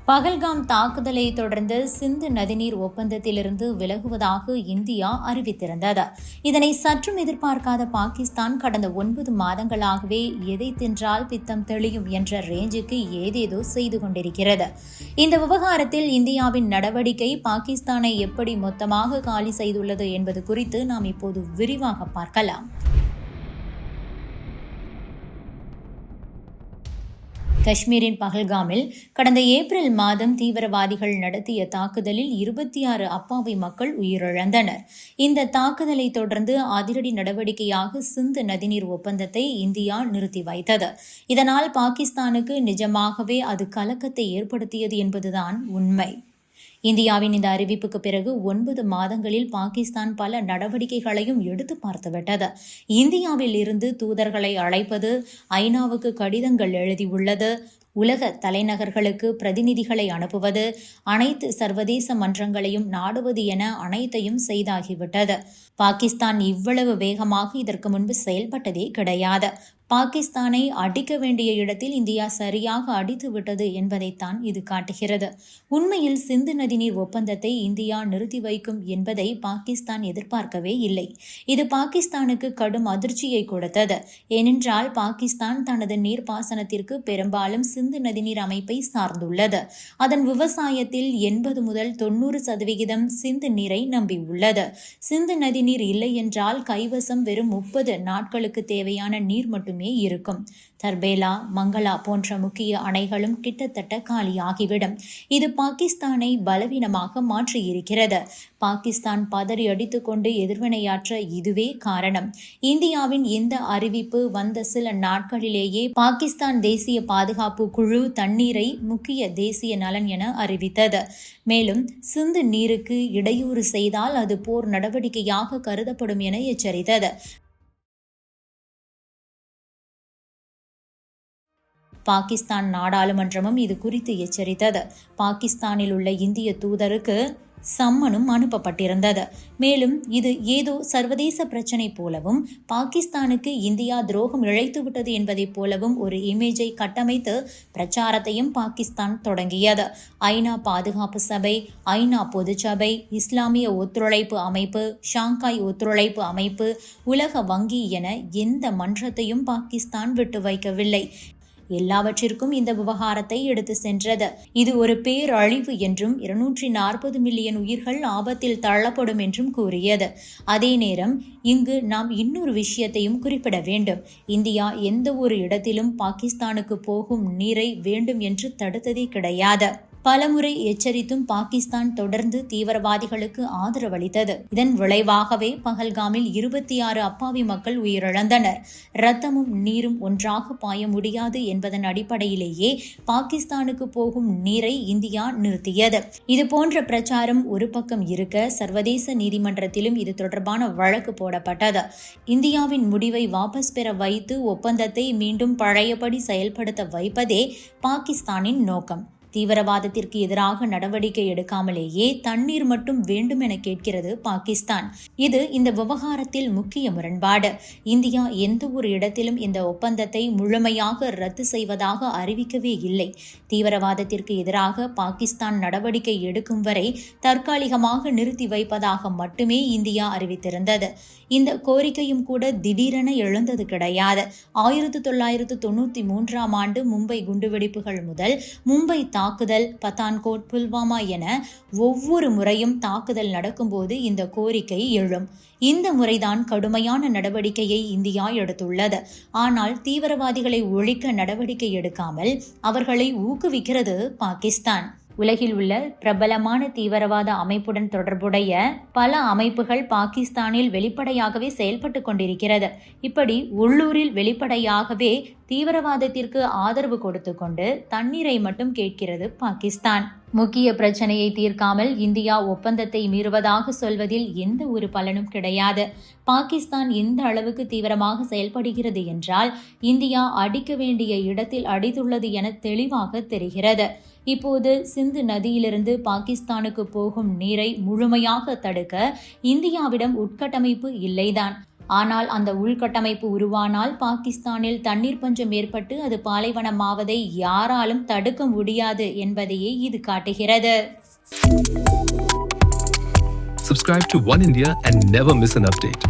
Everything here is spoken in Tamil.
பகல்காம் தாக்குதலை தொடர்ந்து சிந்து நதிநீர் ஒப்பந்தத்திலிருந்து விலகுவதாக இந்தியா அறிவித்திருந்தது. இதனை சற்றும் எதிர்பார்க்காத பாகிஸ்தான் கடந்த 9 மாதங்களாகவே எதை தின்றால் பித்தம் தெளியும் என்ற ரேஞ்சுக்கு ஏதேதோ செய்து கொண்டிருக்கிறது. இந்த விவகாரத்தில் இந்தியாவின் நடவடிக்கை பாகிஸ்தானை எப்படி மொத்தமாக காலி செய்துள்ளது என்பது குறித்து நாம் இப்போது விரிவாக பார்க்கலாம். காஷ்மீரின் பகல்காமில் கடந்த ஏப்ரல் மாதம் தீவிரவாதிகள் நடத்திய தாக்குதலில் 26 அப்பாவி மக்கள் உயிரிழந்தனர். இந்த தாக்குதலை தொடர்ந்து அதிரடி நடவடிக்கையாக சிந்து நதிநீர் ஒப்பந்தத்தை இந்தியா நிறுத்தி வைத்தது. இதனால் பாகிஸ்தானுக்கு நிஜமாகவே அது கலக்கத்தை ஏற்படுத்தியது என்பதுதான் உண்மை. இந்தியாவின் இந்த அறிவிப்புக்கு பிறகு 9 மாதங்களில் பாகிஸ்தான் பல நடவடிக்கைகளையும் எடுத்து பார்த்துவிட்டது. இந்தியாவில் இருந்து தூதர்களை அழைப்பது, ஐநாவுக்கு கடிதங்கள் எழுதியுள்ளது, உலக தலைநகர்களுக்கு பிரதிநிதிகளை அனுப்புவது, அனைத்து சர்வதேச மன்றங்களையும் நாடுவது என அனைத்தையும் செய்தாகிவிட்டது. பாகிஸ்தான் இவ்வளவு வேகமாக இதற்கு முன்பு செயல்பட்டதே கிடையாது. பாகிஸ்தானை அடிக்க வேண்டிய இடத்தில் இந்தியா சரியாக அடித்து விட்டது என்பதைத்தான் இது காட்டுகிறது. உண்மையில் சிந்து நதிநீர் ஒப்பந்தத்தை இந்தியா நிறுத்தி வைக்கும் என்பதை பாகிஸ்தான் எதிர்பார்க்கவே இல்லை. இது பாகிஸ்தானுக்கு கடும் அதிர்ச்சியை கொடுத்தது. ஏனென்றால் பாகிஸ்தான் தனது நீர்ப்பாசனத்திற்கு பெரும்பாலும் சிந்து நதிநீர் அமைப்பை சார்ந்துள்ளது. அதன் விவசாயத்தில் 80 முதல் 90% சிந்து நீரை நம்பியுள்ளது. சிந்து நதிநீர் இல்லை என்றால் கைவசம் வெறும் 30 நாட்களுக்கு தேவையான நீர் மட்டுமே இருக்கும். தர்பேலா, மங்களா போன்ற முக்கிய அணைகளும் கிட்டத்தட்ட காலியாகிவிடும். இது பாகிஸ்தானை பலவீனமாக மாற்றியிருக்கிறது. பாகிஸ்தான் பதறி அடித்துக்கொண்டு எதிர்வினையாற்ற இதுவே காரணம். இந்தியாவின் இந்த அறிவிப்பு வந்த சில நாட்களிலேயே பாகிஸ்தான் தேசிய பாதுகாப்பு குழு தண்ணீரை முக்கிய தேசிய நலன் என அறிவித்தது. மேலும் சிந்து நீருக்கு இடையூறு செய்தால் அது போர் நடவடிக்கையாக கருதப்படும் என எச்சரித்தது. பாகிஸ்தான் நாடாளுமன்றமும் இது குறித்து எச்சரித்தது. பாகிஸ்தானில் உள்ள இந்திய தூதருக்கு சம்மனும் அனுப்பப்பட்டிருந்தது. மேலும் இது ஏதோ சர்வதேச பிரச்சினை போலவும் பாகிஸ்தானுக்கு இந்தியா துரோகம் இழைத்துவிட்டது என்பதைப் போலவும் ஒரு இமேஜை கட்டமைத்து பிரச்சாரத்தையும் பாகிஸ்தான் தொடங்கியது. ஐநா பாதுகாப்பு சபை, ஐநா பொதுச்சபை, இஸ்லாமிய ஒத்துழைப்பு அமைப்பு, ஷாங்காய் ஒத்துழைப்பு அமைப்பு, உலக வங்கி என எந்த மன்றத்தையும் பாகிஸ்தான் விட்டு வைக்கவில்லை. எல்லாவற்றிற்கும் இந்த விவகாரத்தை எடுத்து சென்றது. இது ஒரு பேரழிவு என்றும் 240 மில்லியன் உயிர்கள் ஆபத்தில் தள்ளப்படும் என்றும் கூறியது. அதே நேரம் இங்கு நாம் இன்னொரு விஷயத்தையும் குறிப்பிட வேண்டும். இந்தியா எந்த ஒரு இடத்திலும் பாகிஸ்தானுக்கு போகும் நீரை வேண்டும் என்று தடுத்ததே கிடையாது. பலமுறை எச்சரித்தும் பாகிஸ்தான் தொடர்ந்து தீவிரவாதிகளுக்கு ஆதரவளித்தது. இதன் விளைவாகவே பகல்காமில் 26 அப்பாவி மக்கள் உயிரிழந்தனர். இரத்தமும் நீரும் ஒன்றாக பாய முடியாது என்பதன் அடிப்படையிலேயே பாகிஸ்தானுக்கு போகும் நீரை இந்தியா நிறுத்தியது. இது போன்ற பிரச்சாரம் ஒரு பக்கம் இருக்க, சர்வதேச நீதிமன்றத்திலும் இது தொடர்பான வழக்கு போடப்பட்டது. இந்தியாவின் முடிவை வாபஸ் பெற வைத்து ஒப்பந்தத்தை மீண்டும் பழையபடி செயல்படுத்த வைப்பதே பாகிஸ்தானின் நோக்கம். தீவிரவாதத்திற்கு எதிராக நடவடிக்கை எடுக்காமலேயே தண்ணீர் மட்டும் வேண்டும் என கேட்கிறது பாகிஸ்தான். இது இந்த விவகாரத்தில் முக்கிய முரண்பாடு. இந்தியா எந்த ஒரு இடத்திலும் இந்த ஒப்பந்தத்தை முழுமையாக ரத்து செய்வதாக அறிவிக்கவே இல்லை. தீவிரவாதத்திற்கு எதிராக பாகிஸ்தான் நடவடிக்கை எடுக்கும் வரை தற்காலிகமாக நிறுத்தி வைப்பதாக மட்டுமே இந்தியா அறிவித்திருந்தது. இந்த கோரிக்கையும் கூட திடீரென எழுந்தது கிடையாது. 1993ஆம் ஆண்டு மும்பை குண்டுவெடிப்புகள் முதல் மும்பை தாக்குதல், பத்தான்கோட், புல்வாமா என ஒவ்வொரு முறையும் தாக்குதல் நடக்கும்போது இந்த கோரிக்கை எழும். இந்த முறைதான் கடுமையான நடவடிக்கையை இந்தியா எடுத்துள்ளது. ஆனால் தீவிரவாதிகளை ஒழிக்க நடவடிக்கை எடுக்காமல் அவர்களை ஊக்குவிக்கிறது பாகிஸ்தான். உலகில் உள்ள பிரபலமான தீவிரவாத அமைப்புடன் தொடர்புடைய பல அமைப்புகள் பாகிஸ்தானில் வெளிப்படையாகவே செயல்பட்டு கொண்டிருக்கிறது. இப்படி உள்ளூரில் வெளிப்படையாகவே தீவிரவாதத்திற்கு ஆதரவு கொடுத்து கொண்டு தண்ணீரை மட்டும் கேட்கிறது பாகிஸ்தான். முக்கிய பிரச்சனையை தீர்க்காமல் இந்தியா ஒப்பந்தத்தை மீறுவதாக சொல்வதில் எந்த ஒரு பலனும் கிடையாது. பாகிஸ்தான் எந்த அளவுக்கு தீவிரமாக செயல்படுகிறது என்றால் இந்தியா அடிக்க வேண்டிய இடத்தில் அடித்துள்ளது என தெளிவாக தெரிகிறது. இப்போது சிந்து நதியிலிருந்து பாகிஸ்தானுக்கு போகும் நீரை முழுமையாக தடுக்க இந்தியாவிடம் உட்கட்டமைப்பு இல்லைதான். ஆனால் அந்த உள்கட்டமைப்பு உருவானால் பாகிஸ்தானில் தண்ணீர் பஞ்சம் ஏற்பட்டு அது பாலைவனமாவதை யாராலும் தடுக்க முடியாது என்பதையே இது காட்டுகிறது. Subscribe to One India and never miss an update.